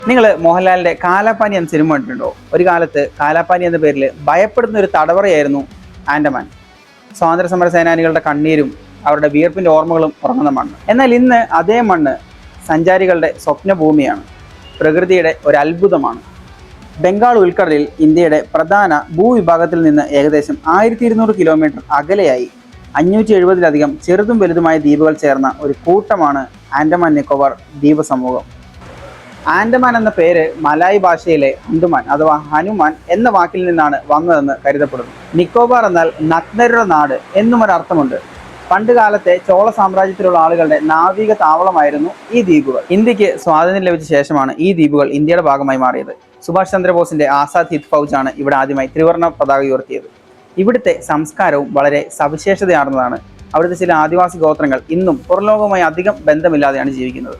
നിങ്ങൾ മോഹൻലാലിന്റെ കാലാപാനി എന്ന സിനിമ കണ്ടിട്ടുണ്ടോ? ഒരു കാലത്ത് കാലാപാനി എന്ന പേരിൽ ഭയപ്പെടുന്ന ഒരു തടവറയായിരുന്നു ആൻഡമാൻ. സ്വാതന്ത്ര്യ സമര സേനാനികളുടെ കണ്ണീരും അവരുടെ വിയർപ്പിന്റെ ഓർമ്മകളും ഉറങ്ങുന്ന മണ്ണ്. എന്നാൽ ഇന്ന് അതേ മണ്ണ് സഞ്ചാരികളുടെ സ്വപ്നഭൂമിയാണ്, പ്രകൃതിയുടെ ഒരു അത്ഭുതമാണ്. ബംഗാൾ ഉൾക്കടലിൽ ഇന്ത്യയുടെ പ്രധാന ഭൂവിഭാഗത്തിൽ നിന്ന് ഏകദേശം 1200 കിലോമീറ്റർ അകലെയായി 570-ലധികം ചെറുതും വലുതുമായ ദ്വീപുകൾ ചേർന്ന ഒരു കൂട്ടമാണ് ആൻഡമാൻ നിക്കോബാർ ദ്വീപ സമൂഹം. ആൻഡമാൻ എന്ന പേര് മലായ് ഭാഷയിലെ അന്തുമാൻ അഥവാ ഹനുമാൻ എന്ന വാക്കിൽ നിന്നാണ് വന്നതെന്ന് കരുതപ്പെടുന്നു. നിക്കോബാർ എന്നാൽ നഗ്നരുടെ നാട് എന്നും ഒരർത്ഥമുണ്ട്. പണ്ട് കാലത്തെ ചോള സാമ്രാജ്യത്തിലുള്ള ആളുകളുടെ നാവിക താവളമായിരുന്നു ഈ ദ്വീപുകൾ. ഇന്ത്യക്ക് സ്വാതന്ത്ര്യം ലഭിച്ച ശേഷമാണ് ഈ ദ്വീപുകൾ ഇന്ത്യയുടെ ഭാഗമായി മാറിയത്. സുഭാഷ് ചന്ദ്രബോസിന്റെ ആസാദ് ഹിന്ദ് ഫൗജാണ് ഇവിടെ ആദ്യമായി ത്രിവർണ്ണ പതാക ഉയർത്തിയത്. ഇവിടുത്തെ സംസ്കാരവും വളരെ സവിശേഷതയാർന്നതാണ്. അവിടുത്തെ ചില ആദിവാസി ഗോത്രങ്ങൾ ഇന്നും പുറംലോകവുമായി അധികം ബന്ധമില്ലാതെയാണ് ജീവിക്കുന്നത്.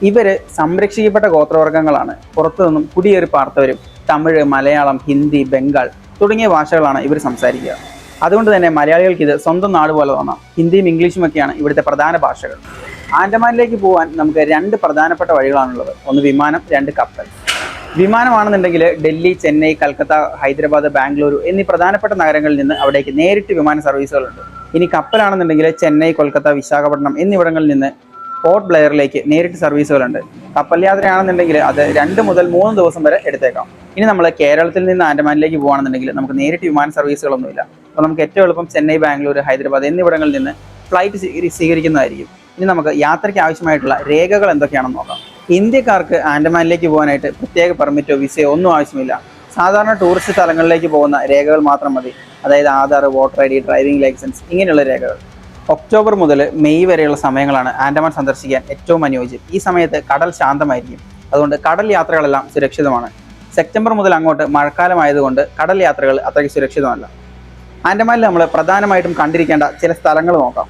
ഇവര് സംരക്ഷിക്കപ്പെട്ട ഗോത്രവർഗ്ഗങ്ങളാണ്. പുറത്തുനിന്നും കുടിയേറി പാർത്തവരും. തമിഴ്, മലയാളം, ഹിന്ദി, ബംഗാൾ തുടങ്ങിയ ഭാഷകളാണ് ഇവർ സംസാരിക്കുക. അതുകൊണ്ട് തന്നെ മലയാളികൾക്ക് ഇത് സ്വന്തം നാട് പോലെ തോന്നാം. ഹിന്ദിയും ഇംഗ്ലീഷും ഒക്കെയാണ് ഇവിടുത്തെ പ്രധാന ഭാഷകൾ. ആൻഡമാനിലേക്ക് പോകാൻ നമുക്ക് 2 പ്രധാനപ്പെട്ട വഴികളാണുള്ളത്. ഒന്ന് വിമാനം, 2 കപ്പൽ. വിമാനമാണെന്നുണ്ടെങ്കിൽ ഡൽഹി, ചെന്നൈ, കൽക്കത്ത, ഹൈദരാബാദ്, ബാംഗ്ലൂരു എന്നീ പ്രധാനപ്പെട്ട നഗരങ്ങളിൽ നിന്ന് അവിടേക്ക് നേരിട്ട് വിമാന സർവീസുകളുണ്ട്. ഇനി കപ്പലാണെന്നുണ്ടെങ്കിൽ ചെന്നൈ, കൊൽക്കത്ത, വിശാഖപട്ടണം എന്നിവിടങ്ങളിൽ നിന്ന് പോർട്ട് ബ്ലെയറിലേക്ക് നേരിട്ട് സർവീസുകളുണ്ട്. കപ്പൽ യാത്രയാണെന്നുണ്ടെങ്കിൽ അത് 2 മുതൽ 3 ദിവസം വരെ എടുത്തേക്കാം. ഇനി നമ്മൾ കേരളത്തിൽ നിന്ന് ആൻഡമാനിലേക്ക് പോകുകയാണെന്നുണ്ടെങ്കിൽ നമുക്ക് നേരിട്ട് വിമാന സർവീസുകളൊന്നുമില്ല. അപ്പോൾ നമുക്ക് ഏറ്റവും എളുപ്പം ചെന്നൈ, ബാംഗ്ലൂർ, ഹൈദരാബാദ് എന്നിവിടങ്ങളിൽ നിന്ന് ഫ്ലൈറ്റ് സ്വീകരിക്കുന്നതായിരിക്കും. ഇനി നമുക്ക് യാത്രയ്ക്ക് ആവശ്യമായിട്ടുള്ള രേഖകൾ എന്തൊക്കെയാണെന്ന് നോക്കാം. ഇന്ത്യക്കാർക്ക് ആൻഡമാനിലേക്ക് പോകാനായിട്ട് പ്രത്യേക പെർമിറ്റോ വിസയോ ഒന്നും ആവശ്യമില്ല. സാധാരണ ടൂറിസ്റ്റ് സ്ഥലങ്ങളിലേക്ക് പോകുന്ന രേഖകൾ മാത്രം മതി. അതായത് Aadhaar, voter ID, driving licence ഇങ്ങനെയുള്ള രേഖകൾ. ഒക്ടോബർ മുതൽ മെയ് വരെയുള്ള സമയങ്ങളാണ് ആൻഡമാൻ സന്ദർശിക്കാൻ ഏറ്റവും അനുയോജ്യം. ഈ സമയത്ത് കടൽ ശാന്തമായിരിക്കും. അതുകൊണ്ട് കടൽ യാത്രകളെല്ലാം സുരക്ഷിതമാണ്. സെപ്റ്റംബർ മുതൽ അങ്ങോട്ട് മഴക്കാലമായതുകൊണ്ട് കടൽ യാത്രകൾ അത്രയ്ക്ക് സുരക്ഷിതമല്ല. ആൻഡമാനിൽ നമ്മൾ പ്രധാനമായിട്ടും കണ്ടിരിക്കേണ്ട ചില സ്ഥലങ്ങൾ നോക്കാം.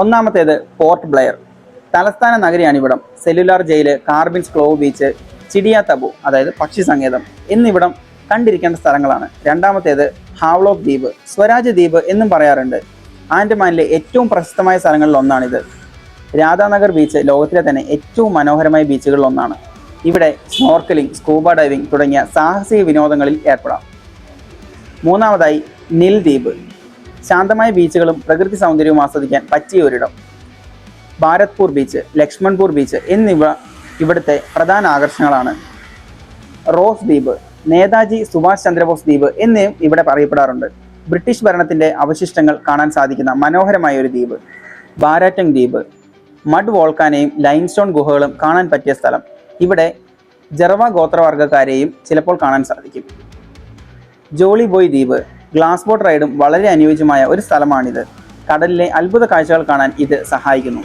ഒന്നാമത്തേത് പോർട്ട് ബ്ലെയർ. തലസ്ഥാന നഗരിയാണ് ഇവിടം. Cellular Jail, Corbyn's Cove Beach, Chidiya Tapu അതായത് പക്ഷി സങ്കേതം എന്നിവിടം കണ്ടിരിക്കേണ്ട സ്ഥലങ്ങളാണ്. രണ്ടാമത്തേത് ഹാവ്ലോക്ക് ദ്വീപ്, സ്വരാജ് ദ്വീപ് എന്നും പറയാറുണ്ട്. ആൻഡമാനിലെ ഏറ്റവും പ്രശസ്തമായ സ്ഥലങ്ങളിൽ ഒന്നാണിത്. രാധാനഗർ ബീച്ച് ലോകത്തിലെ തന്നെ ഏറ്റവും മനോഹരമായ ബീച്ചുകളിൽ ഒന്നാണ്. ഇവിടെ സ്നോർക്കലിംഗ്, സ്കൂബ ഡൈവിംഗ് തുടങ്ങിയ സാഹസിക വിനോദങ്ങളിൽ ഏർപ്പെടാം. മൂന്നാമതായി നിൽ ദ്വീപ്. ശാന്തമായ ബീച്ചുകളും പ്രകൃതി സൗന്ദര്യവും ആസ്വദിക്കാൻ പറ്റിയ ഒരിടം. ഭാരത്പൂർ ബീച്ച്, ലക്ഷ്മൺപൂർ ബീച്ച് എന്നിവ ഇവിടുത്തെ പ്രധാന ആകർഷണങ്ങളാണ്. റോസ് ദ്വീപ്, നേതാജി സുഭാഷ് ചന്ദ്രബോസ് ദ്വീപ് എന്നിവയും ഇവിടെ അറിയപ്പെടാറുണ്ട്. ബ്രിട്ടീഷ് ഭരണത്തിൻ്റെ അവശിഷ്ടങ്ങൾ കാണാൻ സാധിക്കുന്ന മനോഹരമായ ഒരു ദ്വീപ്. ബാരാറ്റങ് ദ്വീപ്, മഡ് വോൾക്കാനെയും ലൈംസ്റ്റോൺ ഗുഹകളും കാണാൻ പറ്റിയ സ്ഥലം. ഇവിടെ ജർവ ഗോത്രവർഗ്ഗക്കാരെയും ചിലപ്പോൾ കാണാൻ സാധിക്കും. ജോളി ബോയ് ദ്വീപ്, ഗ്ലാസ് ബോട്ട് റൈഡും വളരെ അനുയോജ്യമായ ഒരു സ്ഥലമാണിത്. കടലിലെ അത്ഭുത കാഴ്ചകൾ കാണാൻ ഇത് സഹായിക്കുന്നു.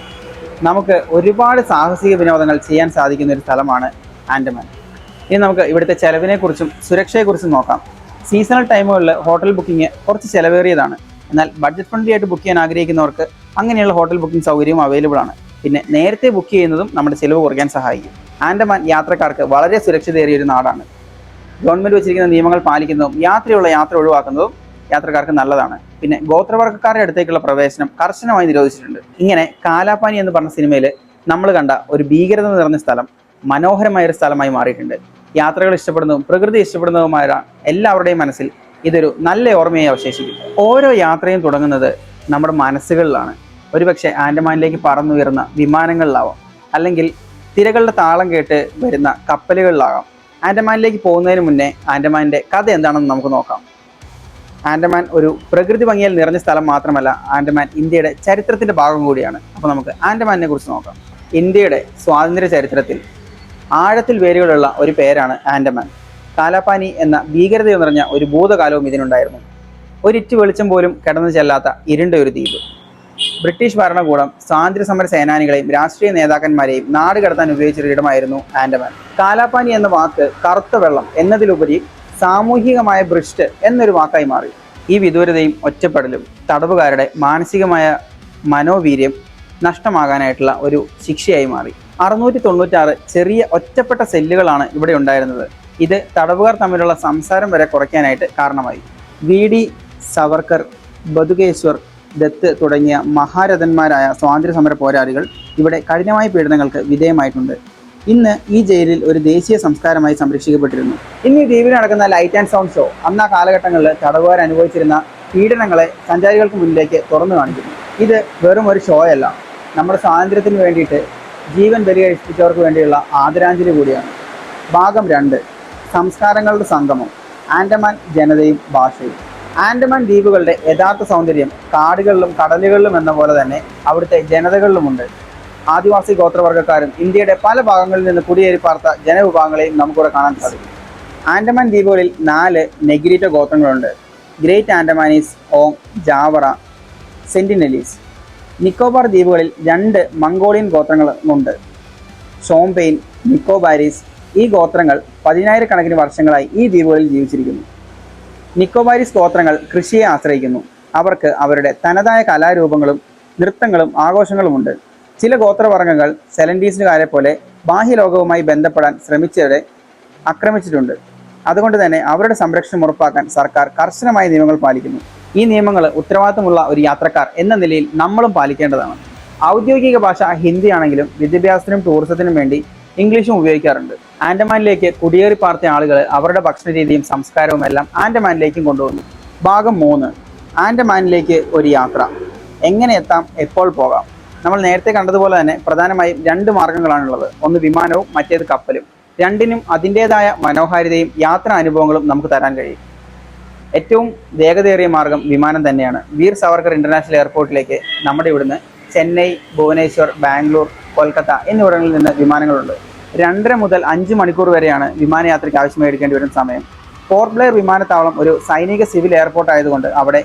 നമുക്ക് ഒരുപാട് സാഹസിക വിനോദങ്ങൾ ചെയ്യാൻ സാധിക്കുന്ന ഒരു സ്ഥലമാണ് ആൻഡമാൻ. ഇനി നമുക്ക് ഇവിടുത്തെ ചെലവിനെക്കുറിച്ചും സുരക്ഷയെക്കുറിച്ചും നോക്കാം. സീസണൽ ടൈമുകളിൽ ഹോട്ടൽ ബുക്കിംഗ് കുറച്ച് ചിലവേറിയതാണ്. എന്നാൽ ബഡ്ജറ്റ് ഫ്രണ്ട്ലി ആയിട്ട് ബുക്ക് ചെയ്യാൻ ആഗ്രഹിക്കുന്നവർക്ക് അങ്ങനെയുള്ള ഹോട്ടൽ ബുക്കിംഗ് സൗകര്യവും അവൈലബിൾ ആണ്. പിന്നെ നേരത്തെ ബുക്ക് ചെയ്യുന്നതും നമ്മുടെ ചിലവ് കുറയ്ക്കാൻ സഹായിക്കും. ആൻഡമാൻ യാത്രക്കാർക്ക് വളരെ സുരക്ഷിതയേറിയ ഒരു നാടാണ്. ഗവൺമെൻറ് വെച്ചിരിക്കുന്ന നിയമങ്ങൾ പാലിക്കുന്നതും യാത്ര ഒഴിവാക്കുന്നതും യാത്രക്കാർക്ക് നല്ലതാണ്. പിന്നെ ഗോത്രവർഗ്ഗക്കാരുടെ അടുത്തേക്കുള്ള പ്രവേശനം കർശനമായി നിരോധിച്ചിട്ടുണ്ട്. ഇങ്ങനെ കാലാപാനി എന്ന് പറഞ്ഞ സിനിമയിൽ നമ്മൾ കണ്ട ഒരു ഭീകരത നിറഞ്ഞ സ്ഥലം മനോഹരമായ ഒരു സ്ഥലമായി മാറിയിട്ടുണ്ട്. യാത്രകൾ ഇഷ്ടപ്പെടുന്നതും പ്രകൃതി ഇഷ്ടപ്പെടുന്നതുമായ എല്ലാവരുടെയും മനസ്സിൽ ഇതൊരു നല്ല ഓർമ്മയായി അവശേഷിക്കും. ഓരോ യാത്രയും തുടങ്ങുന്നത് നമ്മുടെ മനസ്സുകളിലാണ്. ഒരുപക്ഷെ ആൻഡമാനിലേക്ക് പറന്നുയർന്ന വിമാനങ്ങളിലാവാം, അല്ലെങ്കിൽ തിരകളുടെ താളം കേട്ട് വരുന്ന കപ്പലുകളിലാകാം. ആൻഡമാനിലേക്ക് പോകുന്നതിന് മുന്നേ ആൻഡമാനിൻ്റെ കഥ എന്താണെന്ന് നമുക്ക് നോക്കാം. ആൻഡമാൻ ഒരു പ്രകൃതി ഭംഗിയാൽ നിറഞ്ഞ സ്ഥലം മാത്രമല്ല, ആൻഡമാൻ ഇന്ത്യയുടെ ചരിത്രത്തിൻ്റെ ഭാഗം കൂടിയാണ്. അപ്പോൾ നമുക്ക് ആൻഡമാനെ കുറിച്ച് നോക്കാം. ഇന്ത്യയുടെ സ്വാതന്ത്ര്യ ചരിത്രത്തിൽ ആഴത്തിൽ വേരുകളുള്ള ഒരു പേരാണ് ആൻഡമാൻ. കാലാപാനി എന്ന ഭീകരത നിറഞ്ഞ ഒരു ഭൂതകാലവും ഇതിനുണ്ടായിരുന്നു. ഒരിറ്റ് വെളിച്ചം പോലും കടന്നു ചെല്ലാത്ത ഇരുണ്ട ഒരു ദ്വീപ്. ബ്രിട്ടീഷ് ഭരണകൂടം സ്വാതന്ത്ര്യ സമര സേനാനികളെയും രാഷ്ട്രീയ നേതാക്കന്മാരെയും നാട് കടത്താൻ ഉപയോഗിച്ചൊരിടമായിരുന്നു ആൻഡമാൻ. കാലാപാനി എന്ന വാക്ക് കറുത്ത വെള്ളം എന്നതിലുപരി സാമൂഹികമായ ഭ്രഷ്ട് എന്നൊരു വാക്കായി മാറി. ഈ വിദൂരതയും ഒറ്റപ്പെടലും തടവുകാരുടെ മാനസികമായ മനോവീര്യം നഷ്ടമാകാനായിട്ടുള്ള ഒരു ശിക്ഷയായി മാറി. 696 ചെറിയ ഒറ്റപ്പെട്ട സെല്ലുകളാണ് ഇവിടെ ഉണ്ടായിരുന്നത്. ഇത് തടവുകാർ തമ്മിലുള്ള സംസാരം വരെ കുറയ്ക്കാനായിട്ട് കാരണമായി. VD സവർക്കർ, ബതുകേശ്വർ ദത്ത് തുടങ്ങിയ മഹാരഥന്മാരായ സ്വാതന്ത്ര്യ സമര പോരാളികൾ ഇവിടെ കഠിനമായ പീഡനങ്ങൾക്ക് വിധേയമായിട്ടുണ്ട്. ഇന്ന് ഈ ജയിലിൽ ഒരു ദേശീയ സംസ്കാരമായി സംരക്ഷിക്കപ്പെട്ടിരുന്നു. ഇന്ന് ഈ ദ്വീപിൽ നടക്കുന്ന ലൈറ്റ് ആൻഡ് സൗണ്ട് ഷോ അന്ന് ആ കാലഘട്ടങ്ങളിൽ തടവുകാർ അനുഭവിച്ചിരുന്ന പീഡനങ്ങളെ സഞ്ചാരികൾക്ക് മുന്നിലേക്ക് തുറന്നു കാണിക്കുന്നു. ഇത് വെറും ഒരു ഷോ അല്ല, നമ്മുടെ സ്വാതന്ത്ര്യത്തിന് വേണ്ടിയിട്ട് ജീവൻ ബലികഴിപ്പിച്ചവർക്ക് വേണ്ടിയുള്ള ആദരാഞ്ജലി കൂടിയാണ്. ഭാഗം 2. സംസ്കാരങ്ങളുടെ സംഗമം. ആൻഡമാൻ ജനതയും ഭാഷയും. ആൻഡമാൻ ദ്വീപുകളുടെ യഥാർത്ഥ സൗന്ദര്യം കാടുകളിലും കടലുകളിലും എന്ന പോലെ തന്നെ അവിടുത്തെ ജനതകളിലുമുണ്ട്. ആദിവാസി ഗോത്രവർഗ്ഗക്കാരും ഇന്ത്യയുടെ പല ഭാഗങ്ങളിൽ നിന്ന് കുടിയേറി പാർത്ത ജനവിഭാഗങ്ങളെയും നമുക്കിവിടെ കാണാൻ സാധിക്കും. ആൻഡമാൻ ദ്വീപുകളിൽ 4 നെഗ്രിറ്റോ ഗോത്രങ്ങളുണ്ട്. ഗ്രേറ്റ് ആൻഡമാനീസ്, ഓങ്, ജാവറ, സെന്റിനലീസ്. നിക്കോബാർ ദ്വീപുകളിൽ 2 മംഗോളിയൻ ഗോത്രങ്ങളുമുണ്ട്. ഷോംപെയിൻ, നിക്കോബാരീസ്. ഈ ഗോത്രങ്ങൾ 10,000 വർഷങ്ങളായി ഈ ദ്വീപുകളിൽ ജീവിച്ചിരിക്കുന്നു. നിക്കോബാരീസ് ഗോത്രങ്ങൾ കൃഷിയെ ആശ്രയിക്കുന്നു. അവർക്ക് അവരുടെ തനതായ കലാരൂപങ്ങളും നൃത്തങ്ങളും ആഘോഷങ്ങളുമുണ്ട്. ചില ഗോത്രവർഗ്ഗങ്ങൾ സെലൻറ്റീസുകാരെ പോലെ ബാഹ്യലോകവുമായി ബന്ധപ്പെടാൻ ശ്രമിച്ചവരെ ആക്രമിച്ചിട്ടുണ്ട്. അതുകൊണ്ട് തന്നെ അവരുടെ സംരക്ഷണം ഉറപ്പാക്കാൻ സർക്കാർ കർശനമായ നിയമങ്ങൾ പാലിക്കുന്നു. ഈ നിയമങ്ങൾ ഉത്തരവാദിത്തമുള്ള ഒരു യാത്രക്കാർ എന്ന നിലയിൽ നമ്മളും പാലിക്കേണ്ടതാണ്. ഔദ്യോഗിക ഭാഷ ഹിന്ദിയാണെങ്കിലും വിദ്യാഭ്യാസത്തിനും ടൂറിസത്തിനും വേണ്ടി ഇംഗ്ലീഷും ഉപയോഗിക്കാറുണ്ട്. ആൻഡമാനിലേക്ക് കുടിയേറി പാർത്ത ആളുകൾ അവരുടെ ഭക്ഷണ രീതിയും സംസ്കാരവും എല്ലാം ആൻഡമാനിലേക്കും കൊണ്ടുവന്നു. ഭാഗം 3. ആൻഡമാനിലേക്ക് ഒരു യാത്ര. എങ്ങനെ എത്താം, എപ്പോൾ പോകാം? നമ്മൾ നേരത്തെ കണ്ടതുപോലെ തന്നെ പ്രധാനമായും 2 മാർഗങ്ങളാണുള്ളത്. ഒന്ന് വിമാനവും മറ്റേത് കപ്പലും. രണ്ടിനും അതിൻ്റെതായ മനോഹാരിതയും യാത്രാ അനുഭവങ്ങളും നമുക്ക് തരാൻ കഴിയും. ഏറ്റവും വേഗതയേറിയ മാർഗം വിമാനം തന്നെയാണ്. വീർ സവർക്കർ ഇന്റർനാഷണൽ എയർപോർട്ടിലേക്ക് നമ്മുടെ ഇവിടുന്ന് ചെന്നൈ, ഭുവനേശ്വർ, ബാംഗ്ലൂർ, കൊൽക്കത്ത എന്നിവിടങ്ങളിൽ നിന്ന് വിമാനങ്ങളുണ്ട്. 2.5 മുതൽ 5 മണിക്കൂർ വരെയാണ് വിമാനയാത്രയ്ക്ക് ആവശ്യമായി എടുക്കേണ്ടി വരുന്ന സമയം. പോർട്ട് ബ്ലെയർ വിമാനത്താവളം ഒരു സൈനിക സിവിൽ എയർപോർട്ട് ആയതുകൊണ്ട് അവിടെ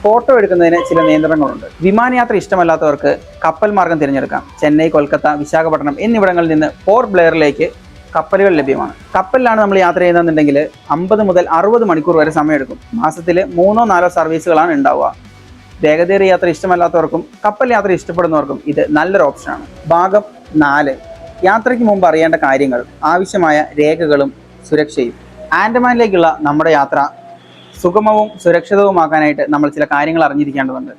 ഫോട്ടോ എടുക്കുന്നതിന് ചില നിയന്ത്രണങ്ങളുണ്ട്. വിമാനയാത്ര ഇഷ്ടമല്ലാത്തവർക്ക് കപ്പൽ മാർഗം തിരഞ്ഞെടുക്കാം. ചെന്നൈ, കൊൽക്കത്ത, വിശാഖപട്ടണം എന്നിവിടങ്ങളിൽ നിന്ന് പോർട്ട് ബ്ലെയറിലേക്ക് കപ്പലുകൾ ലഭ്യമാണ്. കപ്പലിലാണ് നമ്മൾ യാത്ര ചെയ്യുന്നതെന്നുണ്ടെങ്കിൽ 50 മുതൽ 60 മണിക്കൂർ വരെ സമയമെടുക്കും. മാസത്തിൽ 3-4 സർവീസുകളാണ് ഉണ്ടാവുക. വേഗതയേറിയ യാത്ര ഇഷ്ടമല്ലാത്തവർക്കും കപ്പൽ യാത്ര ഇഷ്ടപ്പെടുന്നവർക്കും ഇത് നല്ലൊരു ഓപ്ഷനാണ്. ഭാഗം 4. യാത്രയ്ക്ക് മുമ്പ് അറിയേണ്ട കാര്യങ്ങൾ, ആവശ്യമായ രേഖകളും സുരക്ഷയും. ആൻഡമാനിലേക്കുള്ള നമ്മുടെ യാത്ര സുഗമവും സുരക്ഷിതവുമാക്കാനായിട്ട് നമ്മൾ ചില കാര്യങ്ങൾ അറിഞ്ഞിരിക്കേണ്ടതുണ്ട്.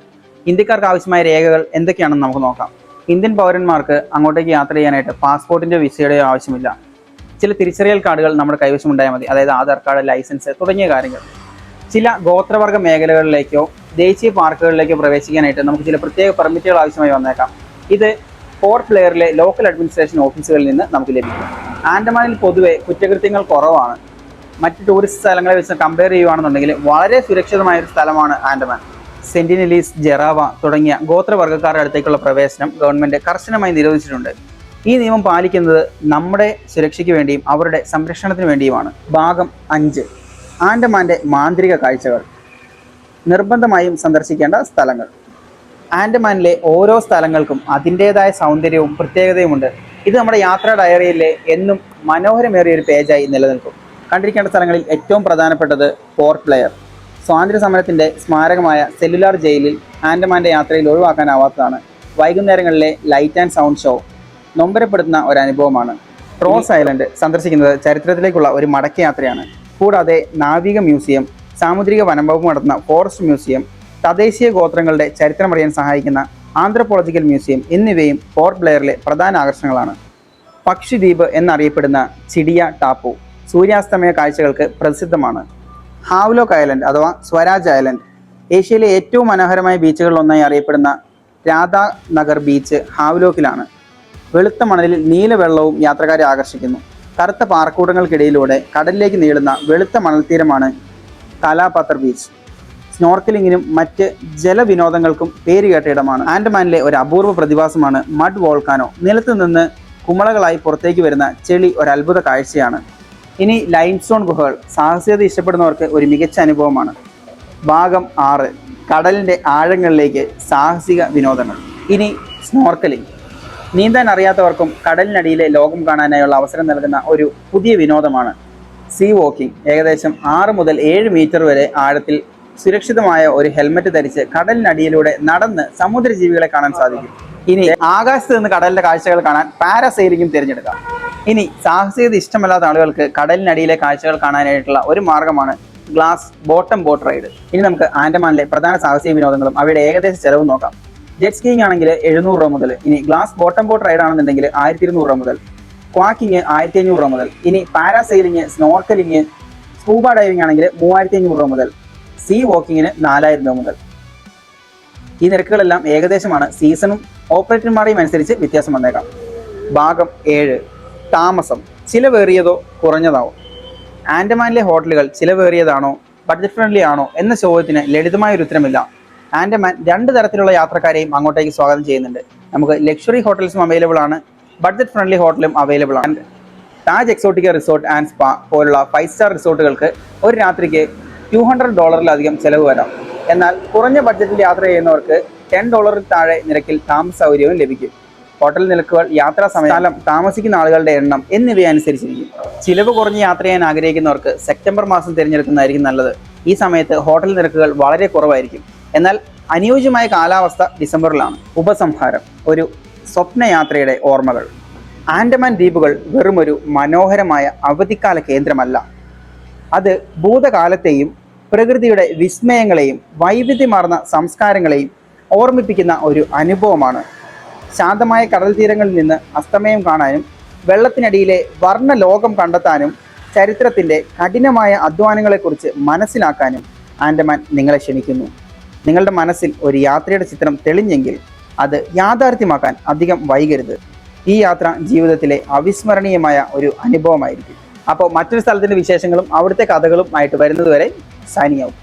ഇന്ത്യക്കാർക്ക് ആവശ്യമായ രേഖകൾ എന്തൊക്കെയാണെന്ന് നമുക്ക് നോക്കാം. ഇന്ത്യൻ പൗരന്മാർക്ക് അങ്ങോട്ടേക്ക് യാത്ര ചെയ്യാനായിട്ട് പാസ്പോർട്ടിൻ്റെയോ വിസയുടെയോ ആവശ്യമില്ല. ചില തിരിച്ചറിയൽ കാർഡുകൾ നമ്മുടെ കൈവശം ഉണ്ടായാൽ മതി. അതായത് ആധാർ കാർഡ്, ലൈസൻസ് തുടങ്ങിയ കാര്യങ്ങൾ. ചില ഗോത്രവർഗ മേഖലകളിലേക്കോ ദേശീയ പാർക്കുകളിലേക്കോ പ്രവേശിക്കാനായിട്ട് നമുക്ക് ചില പ്രത്യേക പെർമിറ്റുകൾ ആവശ്യമായി വന്നേക്കാം. ഇത് പോർട്ട് ബ്ലെയറിലെ ലോക്കൽ അഡ്മിനിസ്ട്രേഷൻ ഓഫീസുകളിൽ നിന്ന് നമുക്ക് ലഭിക്കും. ആൻഡമാനിൽ പൊതുവെ കുറ്റകൃത്യങ്ങൾ കുറവാണ്. മറ്റ് ടൂറിസ്റ്റ് സ്ഥലങ്ങളെ വെച്ച് കമ്പയർ ചെയ്യുകയാണെന്നുണ്ടെങ്കിൽ വളരെ സുരക്ഷിതമായൊരു സ്ഥലമാണ് ആൻഡമാൻ. സെന്റിനലീസ്, ജറാവ തുടങ്ങിയ ഗോത്രവർഗ്ഗക്കാരുടെ അടുത്തേക്കുള്ള പ്രവേശനം ഗവൺമെൻറ് കർശനമായി നിരോധിച്ചിട്ടുണ്ട്. ഈ നിയമം പാലിക്കുന്നത് നമ്മുടെ സുരക്ഷയ്ക്ക് വേണ്ടിയും അവരുടെ സംരക്ഷണത്തിന് വേണ്ടിയുമാണ്. ഭാഗം 5. ആൻഡമാൻ്റെ മാന്ത്രിക കാഴ്ചകൾ. നിർബന്ധമായും സന്ദർശിക്കേണ്ട സ്ഥലങ്ങൾ. ആൻഡമാനിലെ ഓരോ സ്ഥലങ്ങൾക്കും അതിൻ്റേതായ സൗന്ദര്യവും പ്രത്യേകതയുമുണ്ട്. ഇത് നമ്മുടെ യാത്രാ ഡയറിയിലെ എന്നും മനോഹരമേറിയ ഒരു പേജായി നിലനിൽക്കും. കണ്ടിരിക്കേണ്ട സ്ഥലങ്ങളിൽ ഏറ്റവും പ്രധാനപ്പെട്ടത് പോർട്ട് ബ്ലെയർ. സ്വാതന്ത്ര്യ സമരത്തിൻ്റെ സ്മാരകമായ സെല്ലുലാർ ജയിലിൽ ആൻഡമാൻ്റെ യാത്രയിൽ ഒഴിവാക്കാനാവാത്തതാണ്. വൈകുന്നേരങ്ങളിലെ ലൈറ്റ് ആൻഡ് സൗണ്ട് ഷോ നൊമ്പരപ്പെടുത്തുന്ന ഒരു അനുഭവമാണ്. റോസ് ഐലൻഡ് സന്ദർശിക്കുന്നത് ചരിത്രത്തിലേക്കുള്ള ഒരു മടക്കയാത്രയാണ്. കൂടാതെ നാവിക മ്യൂസിയം, സാമുദ്രിക വനംവകുപ്പ് നടത്തുന്ന ഫോറസ്റ്റ് മ്യൂസിയം, തദ്ദേശീയ ഗോത്രങ്ങളുടെ ചരിത്രമറിയാൻ സഹായിക്കുന്ന ആന്ത്രപ്പോളജിക്കൽ മ്യൂസിയം എന്നിവയും പോർട്ട് ബ്ലെയറിലെ പ്രധാന ആകർഷണങ്ങളാണ്. പക്ഷിദ്വീപ് എന്നറിയപ്പെടുന്ന ചിഡിയ ടാപ്പു സൂര്യാസ്തമയ കാഴ്ചകൾക്ക് പ്രസിദ്ധമാണ്. ഹാവ്ലോക്ക് ഐലൻഡ് അഥവാ സ്വരാജ് ഐലൻഡ് ഏഷ്യയിലെ ഏറ്റവും മനോഹരമായ ബീച്ചുകളിലൊന്നായി അറിയപ്പെടുന്ന രാധാനഗർ ബീച്ച് ഹാവ്ലോക്കിലാണ്. വെളുത്ത മണലിൽ നീലവെള്ളവും യാത്രക്കാരെ ആകർഷിക്കുന്നു. കറുത്ത പാറക്കൂട്ടങ്ങൾക്കിടയിലൂടെ കടലിലേക്ക് നീളുന്ന വെളുത്ത മണൽത്തീരമാണ് കാലാപത്തർ ബീച്ച്. സ്നോർക്കലിങ്ങിനും മറ്റ് ജലവിനോദങ്ങൾക്കും പേരുകേട്ട ഇടമാണ്. ആൻഡമാനിലെ ഒരു അപൂർവ പ്രതിഭാസമാണ് മഡ് വോൾക്കാനോ. നിലത്ത് നിന്ന് കുമളകളായി പുറത്തേക്ക് വരുന്ന ചെളി ഒരു അത്ഭുത കാഴ്ചയാണ്. ഇനി ലൈംസ്റ്റോൺ ഗുഹകൾ സാഹസികത ഇഷ്ടപ്പെടുന്നവർക്ക് ഒരു മികച്ച അനുഭവമാണ്. ഭാഗം 6. കടലിൻ്റെ ആഴങ്ങളിലേക്ക് സാഹസിക വിനോദങ്ങൾ. ഇനി സ്നോർക്കലിംഗ്. നീന്താൻ അറിയാത്തവർക്കും കടലിനടിയിലെ ലോകം കാണാനായുള്ള അവസരം നൽകുന്ന ഒരു പുതിയ വിനോദമാണ് സീ വോക്കിംഗ്. ഏകദേശം 6 മുതൽ 7 മീറ്റർ വരെ ആഴത്തിൽ സുരക്ഷിതമായ ഒരു ഹെൽമറ്റ് ധരിച്ച് കടലിനടിയിലൂടെ നടന്ന് സമുദ്രജീവികളെ കാണാൻ സാധിക്കും. ഇനി ആകാശത്ത് നിന്ന് കടലിൻ്റെ കാഴ്ചകൾ കാണാൻ പാരാസെയിലിംഗും തിരഞ്ഞെടുക്കാം. ഇനി സാഹസികത ഇഷ്ടമല്ലാത്ത ആളുകൾക്ക് കടലിനടിയിലെ കാഴ്ചകൾ കാണാനായിട്ടുള്ള ഒരു മാർഗ്ഗമാണ് ഗ്ലാസ് ബോട്ടം ബോട്ട് റൈഡ്. ഇനി നമുക്ക് ആൻഡമാനിലെ പ്രധാന സാഹസിക വിനോദങ്ങളും അവയുടെ ഏകദേശ ചെലവും നോക്കാം. ജെറ്റ് സ്കീയിങ് ആണെങ്കിൽ 700 രൂപ മുതൽ, ഇനി ഗ്ലാസ് ബോട്ടം ബോട്ട് റൈഡ് ആണെന്നുണ്ടെങ്കിൽ 1200 രൂപ മുതൽ. ക്വാക്കിങ് 1500 രൂപ മുതൽ. ഇനി പാരാസെയിലിംഗ്, സ്നോർക്കലിംഗ്, സ്കൂബ ഡൈവിംഗ് ആണെങ്കിൽ 3500 രൂപ മുതൽ. സീ വാക്കിങ്ങിന് 4000 രൂപ മുതൽ. ഈ നിരക്കുകളെല്ലാം ഏകദേശമാണ്. സീസണും ഓപ്പറേറ്റർമാരെയും അനുസരിച്ച് വ്യത്യാസം വന്നേക്കാം. ഭാഗം 7. താമസം ചിലവേറിയതോ കുറഞ്ഞതാവോ? ആൻഡമാനിലെ ഹോട്ടലുകൾ ചിലവേറിയതാണോ ബഡ്ജറ്റ് ഫ്രണ്ട്ലി ആണോ എന്ന ചോദ്യത്തിന് ലളിതമായ ഒരു ഉത്തരമില്ല. ആൻഡമാൻ 2 തരത്തിലുള്ള യാത്രക്കാരെയും അങ്ങോട്ടേക്ക് സ്വാഗതം ചെയ്യുന്നുണ്ട്. നമുക്ക് ലക്ഷറി ഹോട്ടൽസും അവൈലബിൾ ആണ്, ബഡ്ജറ്റ് ഫ്രണ്ട്ലി ഹോട്ടലും അവൈലബിൾ ആണ്. Taj Exotica resort and spa പോലുള്ള 5 സ്റ്റാർ റിസോർട്ടുകൾക്ക് ഒരു രാത്രിക്ക് $200 ചിലവ് വരാം. എന്നാൽ കുറഞ്ഞ ബഡ്ജറ്റിൽ യാത്ര ചെയ്യുന്നവർക്ക് $10 താഴെ നിരക്കിൽ താമസ സൗകര്യവും ലഭിക്കും. ഹോട്ടൽ നിരക്കുകൾ, യാത്രാ സമയം, സ്ഥലം, താമസിക്കുന്ന ആളുകളുടെ എണ്ണം എന്നിവയെ അനുസരിച്ചിരിക്കും. ചിലവ് കുറഞ്ഞ് യാത്ര ചെയ്യാൻ ആഗ്രഹിക്കുന്നവർക്ക് സെപ്റ്റംബർ മാസം തിരഞ്ഞെടുക്കുന്നതായിരിക്കും നല്ലത്. ഈ സമയത്ത് ഹോട്ടൽ നിരക്കുകൾ വളരെ കുറവായിരിക്കും. എന്നാൽ അനുയോജ്യമായ കാലാവസ്ഥ ഡിസംബറിലാണ്. ഉപസംഹാരം: ഒരു സ്വപ്നയാത്രയുടെ ഓർമ്മകൾ. ആൻഡമാൻ ദ്വീപുകൾ വെറുമൊരു മനോഹരമായ അവധിക്കാല കേന്ദ്രമല്ല. അത് ഭൂതകാലത്തെയും പ്രകൃതിയുടെ വിസ്മയങ്ങളെയും വൈവിധ്യമാർന്ന സംസ്കാരങ്ങളെയും ഓർമ്മിപ്പിക്കുന്ന ഒരു അനുഭവമാണ്. ശാന്തമായ കടൽ തീരങ്ങളിൽ നിന്ന് അസ്തമയം കാണാനും വെള്ളത്തിനടിയിലെ വർണ്ണ ലോകം കണ്ടെത്താനും ചരിത്രത്തിൻ്റെ കഠിനമായ അധ്വാനങ്ങളെക്കുറിച്ച് മനസ്സിലാക്കാനും ആൻഡമാൻ നിങ്ങളെ ക്ഷണിക്കുന്നു. നിങ്ങളുടെ മനസ്സിൽ ഒരു യാത്രയുടെ ചിത്രം തെളിഞ്ഞെങ്കിൽ അത് യാഥാർത്ഥ്യമാക്കാൻ അധികം വൈകരുത്. ഈ യാത്ര ജീവിതത്തിലെ അവിസ്മരണീയമായ ഒരു അനുഭവമായിരിക്കും. അപ്പോൾ മറ്റൊരു സ്ഥലത്തിൻ്റെ വിശേഷങ്ങളും അവിടുത്തെ കഥകളും ആയിട്ട് വരുന്നതുവരെ സൈനിങ് ഔട്ട്.